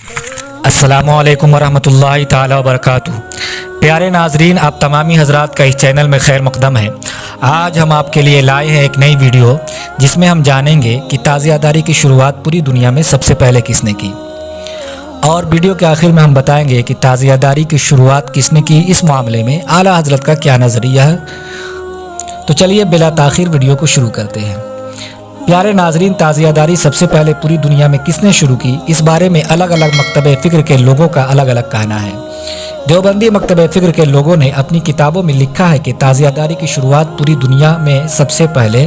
السلام علیکم ورحمۃ اللہ تعالی وبرکاتہ۔ پیارے ناظرین، آپ تمامی حضرات کا اس چینل میں خیر مقدم ہے۔ آج ہم آپ کے لیے لائے ہیں ایک نئی ویڈیو جس میں ہم جانیں گے کہ تعزیہ داری کی شروعات پوری دنیا میں سب سے پہلے کس نے کی، اور ویڈیو کے آخر میں ہم بتائیں گے کہ تعزیہ داری کی شروعات کس نے کی۔ اس معاملے میں اعلیٰ حضرت کا کیا نظریہ ہے۔ تو چلیے بلا تاخیر ویڈیو کو شروع کرتے ہیں۔ پیارے ناظرین، تعزیہ داری سب سے پہلے پوری دنیا میں کس نے شروع کی، اس بارے میں الگ الگ مکتب فکر کے لوگوں کا الگ الگ کہنا ہے۔ دیوبندی مکتب فکر کے لوگوں نے اپنی کتابوں میں لکھا ہے کہ تعزیہ داری کی شروعات پوری دنیا میں سب سے پہلے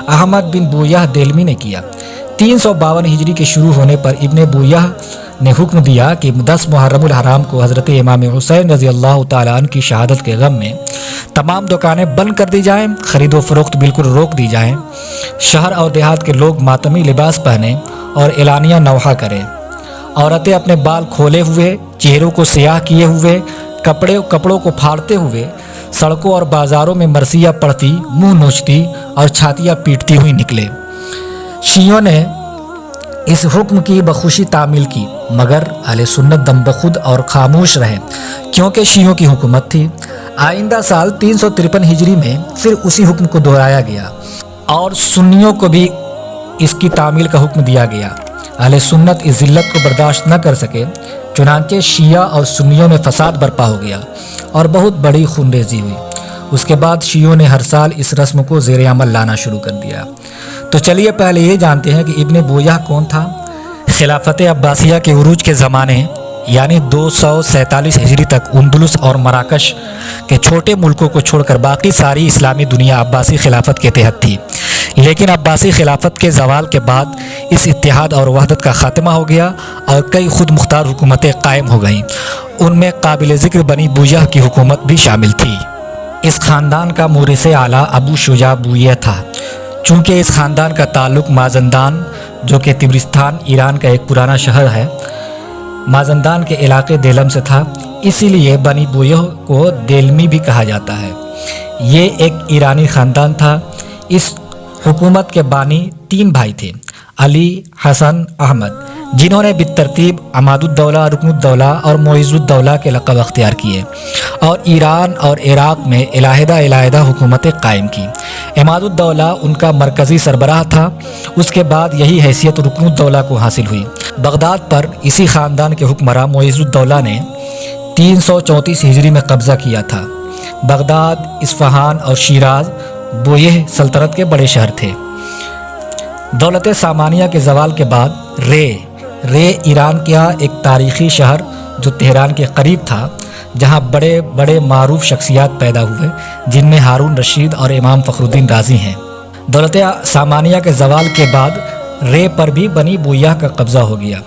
احمد بن بویہ دہلوی نے کیا۔ 352 ہجری کے شروع ہونے پر ابن بویہ نے حکم دیا کہ 10 محرم الحرام کو حضرت امام حسین رضی اللہ تعالیٰ عنہ کی شہادت کے غم میں تمام دکانیں بند کر دی جائیں، خرید و فروخت بالکل روک دی جائیں، شہر اور دیہات کے لوگ ماتمی لباس پہنیں اور اعلانیہ نوحہ کریں، عورتیں اپنے بال کھولے ہوئے، چہروں کو سیاہ کیے ہوئے، کپڑوں کو پھاڑتے ہوئے سڑکوں اور بازاروں میں مرثیہ پڑھتی، منہ نوچتی اور چھاتیاں پیٹتی ہوئی نکلے۔ شیعوں نے اس حکم کی بخوشی تعمیل کی، مگر اہل سنت دم بخود اور خاموش رہے کیونکہ شیعوں کی حکومت تھی۔ آئندہ سال 353 ہجری میں پھر اسی حکم کو دہرایا گیا اور سنیوں کو بھی اس کی تعمیل کا حکم دیا گیا۔ اہل سنت اس ذلت کو برداشت نہ کر سکے، چنانچہ شیعہ اور سنیوں میں فساد برپا ہو گیا اور بہت بڑی خون ریزی ہوئی۔ اس کے بعد شیعوں نے ہر سال اس رسم کو زیر عمل لانا شروع کر دیا۔ تو چلیے پہلے یہ جانتے ہیں کہ ابن بویہ کون تھا۔ خلافت عباسیہ کے عروج کے زمانے یعنی 247 ہجری تک اندلس اور مراکش کے چھوٹے ملکوں کو چھوڑ کر باقی ساری اسلامی دنیا عباسی خلافت کے تحت تھی، لیکن عباسی خلافت کے زوال کے بعد اس اتحاد اور وحدت کا خاتمہ ہو گیا اور کئی خود مختار حکومتیں قائم ہو گئیں۔ ان میں قابل ذکر بنی بویہ کی حکومت بھی شامل تھی۔ اس خاندان کا مورث اعلیٰ ابو شجاع بویہ تھا۔ چونکہ اس خاندان کا تعلق مازندان جو کہ تبرستان ایران کا ایک پرانا شہر ہے، مازندان کے علاقے دیلم سے تھا، اسی لیے بنی بویہ کو دیلمی بھی کہا جاتا ہے۔ یہ ایک ایرانی خاندان تھا۔ اس حکومت کے بانی 3 بھائی تھے، علی، حسن، احمد، جنہوں نے بالترتیب عماد الدولہ، رکن الدولہ اور معز الدولہ کے لقب اختیار کیے اور ایران اور عراق میں علیحدہ حکومتیں قائم کی۔ عماد الدولہ ان کا مرکزی سربراہ تھا، اس کے بعد یہی حیثیت رکن الدولہ کو حاصل ہوئی۔ بغداد پر اسی خاندان کے حکمراں معز الدولہ نے 334 ہجری میں قبضہ کیا تھا۔ بغداد، اصفہان اور شیراز بویہ سلطنت کے بڑے شہر تھے۔ دولت سامانیہ کے زوال کے بعد رے ایران کا ایک تاریخی شہر جو تہران کے قریب تھا، جہاں بڑے بڑے معروف شخصیات پیدا ہوئے، جن میں ہارون رشید اور امام فخر الدین رازی ہیں۔ دولت سامانیہ کے زوال کے بعد رے پر بھی بنی بویہ کا قبضہ ہو گیا۔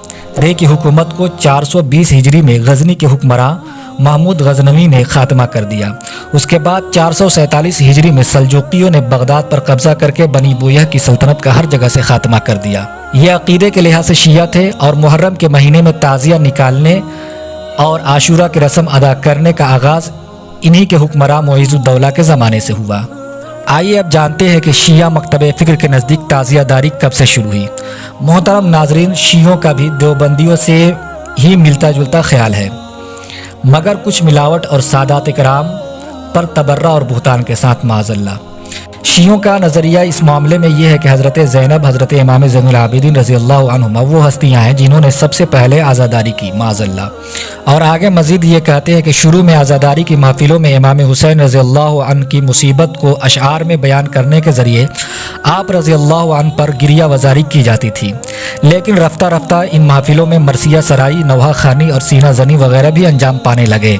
رے کی حکومت کو 420 ہجری میں غزنی کے حکمراں محمود غزنوی نے خاتمہ کر دیا۔ اس کے بعد 447 ہجری میں سلجوقیوں نے بغداد پر قبضہ کر کے بنی بویہ کی سلطنت کا ہر جگہ سے خاتمہ کر دیا۔ یہ عقیدے کے لحاظ سے شیعہ تھے اور محرم کے مہینے میں تعزیہ نکالنے اور عاشورہ کی رسم ادا کرنے کا آغاز انہی کے حکمراں معز الدولہ کے زمانے سے ہوا۔ آئیے اب جانتے ہیں کہ شیعہ مکتب فکر کے نزدیک تعزیہ داری کب سے شروع ہوئی۔ محترم ناظرین، شیعوں کا بھی دیوبندیوں سے ہی ملتا جلتا خیال ہے، مگر کچھ ملاوٹ اور سادات کرام پر تبرہ اور بہتان کے ساتھ معاذ اللہ۔ شیعوں کا نظریہ اس معاملے میں یہ ہے کہ حضرت زینب، حضرت امام زین العابدین رضی اللہ عنہما وہ ہستیاں ہیں جنہوں نے سب سے پہلے عزاداری کی، معاذ اللہ۔ اور آگے مزید یہ کہتے ہیں کہ شروع میں عزاداری کی محفلوں میں امام حسین رضی اللہ عنہ کی مصیبت کو اشعار میں بیان کرنے کے ذریعے آپ رضی اللہ عنہ پر گریہ وزاری کی جاتی تھی، لیکن رفتہ رفتہ ان محفلوں میں مرثیہ سرائی، نوحہ خوانی اور سینہ زنی وغیرہ بھی انجام پانے لگے۔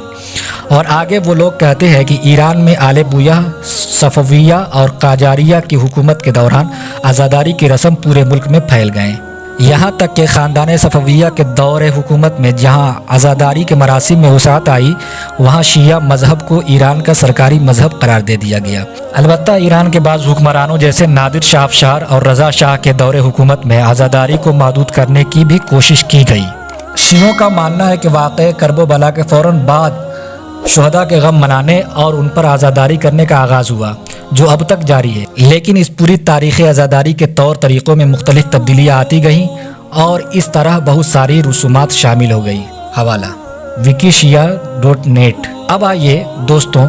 اور آگے وہ لوگ کہتے ہیں کہ ایران میں آل بویہ، صفویہ اور قاجاریہ کی حکومت کے دوران عزاداری کی رسم پورے ملک میں پھیل گئے، یہاں تک کہ خاندان صفویہ کے دور حکومت میں جہاں عزاداری کے مراسم میں وسعت آئی، وہاں شیعہ مذہب کو ایران کا سرکاری مذہب قرار دے دیا گیا۔ البتہ ایران کے بعض حکمرانوں جیسے نادر شاہ افشار اور رضا شاہ کے دور حکومت میں عزاداری کو محدود کرنے کی بھی کوشش کی گئی۔ شیعوں کا ماننا ہے کہ واقعہ کرب و بلا کے فوراً بعد شہداء کے غم منانے اور ان پر عزاداری کرنے کا آغاز ہوا، جو اب تک جاری ہے، لیکن اس پوری تاریخ عزاداری کے طور طریقوں میں مختلف تبدیلیاں آتی گئیں और इस तरह बहुत सारी रसूमात शामिल हो गई। हवाला wikishia.net। अब आइए दोस्तों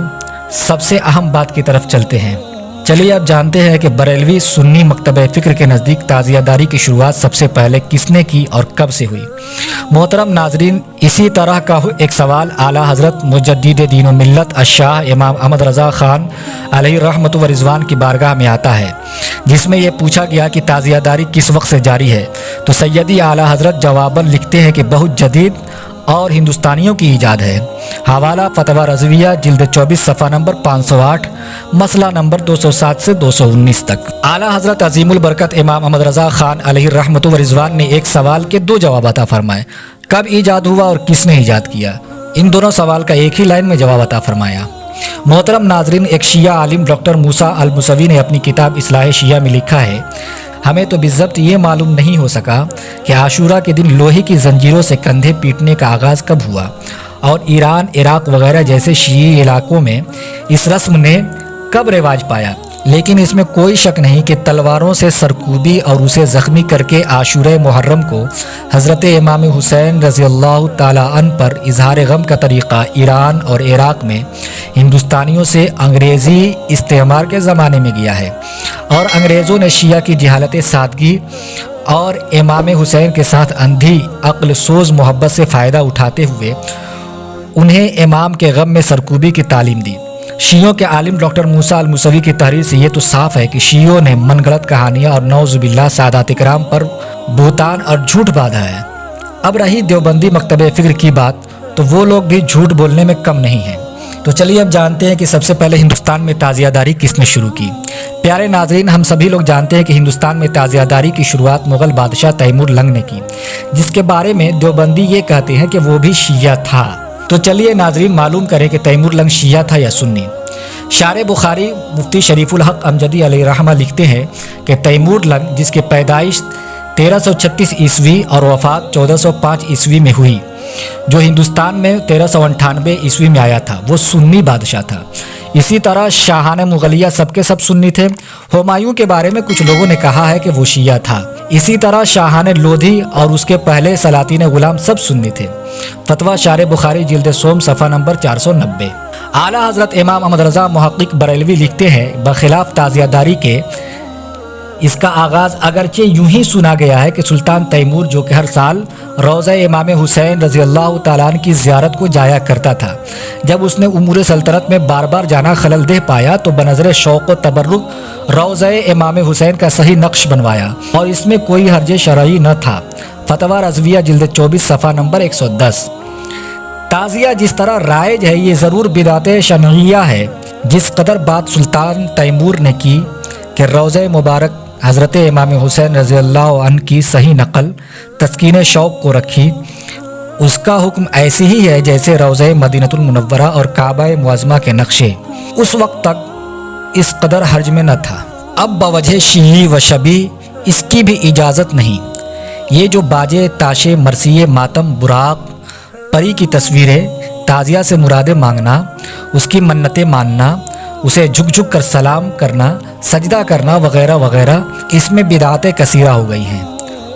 सबसे अहम बात की तरफ चलते हैं। चलिए अब जानते हैं कि बरेलवी सुन्नी मकतब फ़िक्र के नज़दीक ताज़ियादारी की शुरुआत सबसे पहले किसने की और कब से हुई। मोहतरम नाजरीन, इसी तरह का एक सवाल आला हज़रत मुजद्दिद दीन व मिल्लत अशाह इमाम अहमद रज़ा ख़ान अलैहि रहमत व रिज़वान की बारगाह में आता है, जिसमें यह पूछा गया कि ताज़ियादारी किस वक्त से जारी है। तो सैयदी आला हज़रत जवाबन लिखते हैं कि बहुत जदीद और हिंदुस्तानियों की ईजाद है। हवाला फतवा रज़विया जिल्द 24 सफ़ा नंबर 508 मसला नंबर 207 से 219 तक। आला हज़रत अज़ीमुल बरकत इमाम अहमद रज़ा ख़ान अलैहि रहमत व रिज़वान ने एक सवाल के दो जवाब अता फरमाए, कब ईजाद हुआ और किसने ईजाद किया। इन दोनों सवाल का एक ही लाइन में जवाब अता फरमाया। मोहतरम नाजरीन, एक शिया आलिम डॉक्टर मूसा अल मुसवी ने अपनी किताब इस्लाह शिया में लिखा है, हमें तो बिज़ब्त ये मालूम नहीं हो सका कि आशूरा के दिन लोहे की जंजीरों से कंधे पीटने का आगाज़ कब हुआ और ईरान, इराक़ वगैरह जैसे शीई इलाकों में इस रस्म ने कब रिवाज पाया। लेकिन इसमें कोई शक नहीं कि तलवारों से सरकूबी और उसे ज़ख्मी करके आशूरा मुहर्रम को हज़रत इमाम हुसैन रज़ियल्लाहु ताला अन पर इजहार गम का तरीक़ा ईरान और इराक़ में हिंदुस्तानियों से अंग्रेज़ी इस्तेमार के ज़माने में गया है और अंग्रेज़ों ने शिया की जहालत सादगी और इमाम हुसैन के साथ अंधी अक्ल सोज़ मोहब्बत से फ़ायदा उठाते हुए उन्हें इमाम के गम में सरकूबी की तालीम दी। शियों के आलिम डॉक्टर मूसा अल मुसवी की तहरीर से ये तो साफ है कि शियों ने मनगढ़ंत कहानियाँ और नौज़ुबिल्लाह सादात इकराम पर बुहतान और झूठ बांधा है। अब रही देवबंदी मकतब फ़िक्र की बात, तो वो लोग भी झूठ बोलने में कम नहीं हैं। तो चलिए अब जानते हैं कि सबसे पहले हिंदुस्तान में ताज़ियादारी किसने शुरू की। प्यारे नाजरीन, हम सभी लोग जानते हैं कि हिंदुस्तान में ताज़ियादारी की शुरुआत मुग़ल बादशाह तैमूर लंग ने की, जिसके बारे में देवबंदी ये कहते हैं कि वो भी शिया था। तो चलिए नाजरीन मालूम करें कि तैमूर लंग शिया था या सुन्नी। शार बुखारी मुफ्ती शरीफुल हक अमजदी अलैहि रहमा लिखते हैं कि तैमूर लंग, जिसकी पैदाइश 1336 ईस्वी और वफ़ात 1405 ईस्वी में हुई, जो हिंदुस्तान में 1398 ईस्वी में आया था, वो सुन्नी बादशाह था। इसी तरह शाहान मुगलिया सबके सब सुन्नी थे। हुमायूं के बारे में कुछ लोगों ने कहा है कि वो शिया था। इसी तरह शाहान लोधी और उसके पहले सलातीन गुलाम सब सुन्नी थे। फतवा शार बुखारी जिल्द सोम सफ़ा नंबर 490। आला हज़रत इमाम अहमद रज़ा मुहक्किक बरेलवी लिखते हैं, बखिलाफ ताज़ियादारी के इसका आगाज़ अगरचे यूं ही सुना गया है कि सुल्तान तैमूर, जो कि हर साल रोज़ा इमाम हुसैन रज़ियल्लाहु ताला अन्हु की ज़ियारत को जाया करता था, जब उसने उमूर सल्तनत में बार बार जाना खलल दे पाया तो बनज़र शौक़ व तबर्रुक रोज़ा इमाम हुसैन का सही नक्श बनवाया और इसमें कोई हर्ज शरई न था। फतवा रज़विया जिल्द 24 सफ़ा नंबर 110। ताज़िया जिस तरह राइज है, ये ज़रूर बिदात शनइया है। जिस कदर बात सुल्तान तैमूर ने की कि रोज़ा मुबारक हज़रत इमाम हुसैन रज़ियल्लाहु अन्हु की सही नकल तस्कीन शौक़ को रखी, उसका हुक्म ऐसी ही है जैसे रोज़ा मदीनतुल मुनव्वरा और काबा मुअज़्ज़मा के नक्शे उस वक्त तक इस कदर हर्ज में न था। अब बवजह शीई व शबी इसकी भी इजाज़त नहीं। ये जो बाजे, ताशे, मरसिये, मातम, बुराक, परी की तस्वीरें, ताज़िया से मुरादें मांगना, उसकी मन्नतें मानना, उसे झुक झुक कर सलाम करना, सजदा करना वगैरह वगैरह, इसमें बिदातें कसीरा हो गई हैं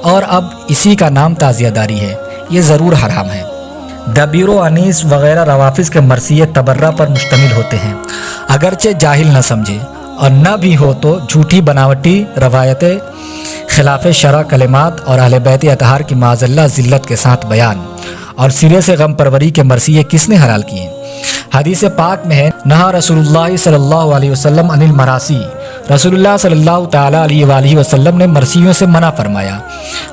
और अब इसी का नाम ताज़ियादारी है। ये ज़रूर हराम है। दबीरो अनीस वगैरह रवाफिज के मरसिये तबर्रा पर मुश्तमिल होते हैं, अगरचे जाहिल न समझे और न भी हो तो झूठी बनावटी रवायतें, खिलाफ शरा कलिमात और अहले बैत अतहार की माज़ल्ला ज़िल्लत के साथ बयान और सिरे से गम परवरी के मरसिये किसने हलाल किए। हदीस पाक में है, नहा रसूलुल्लाह सल्लल्लाहु अलैहि वसल्लम अनिल मरासी, रसूलुल्लाह सल्लल्लाहु ताला अलैहि वसल्लम ने मरसियों से मना फरमाया।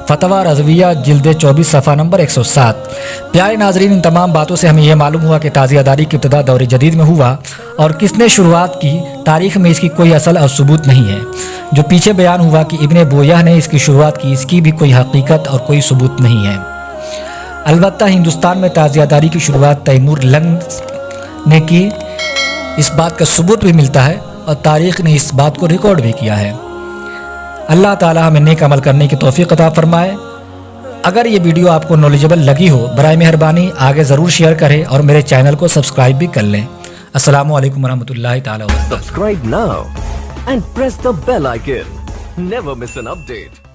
फतवा रज़विया जिल्द 24 सफ़ा नंबर 107। प्यारे नाजरीन, इन तमाम बातों से हमें यह मालूम हुआ कि ताज़ियादारी की इब्तिदा दौर जदीद में हुआ और किसने शुरुआत की, तारीख़ में इसकी कोई असल और सबूत नहीं है। जो पीछे बयान हुआ कि इब्ने बोयह ने इसकी शुरुआत की, इसकी भी कोई हकीकत और कोई सबूत नहीं है। अलबत्ता हिंदुस्तान में ताज़ियादारी की शुरुआत तैमूर लंग ने की, इस बात का सबूत भी मिलता है और तारीख़ ने इस बात को रिकॉर्ड भी किया है। अल्लाह ताला हमें नेक अमल करने की तौफीक अता फरमाए। अगर ये वीडियो आपको नॉलेजेबल लगी हो, बराए मेहरबानी आगे ज़रूर शेयर करें और मेरे चैनल को सब्सक्राइब भी कर लें। अस्सलामु अलैकुम वरहमतुल्लाहि ताला व बरकातहू। Subscribe now and press the bell icon. Never miss an update.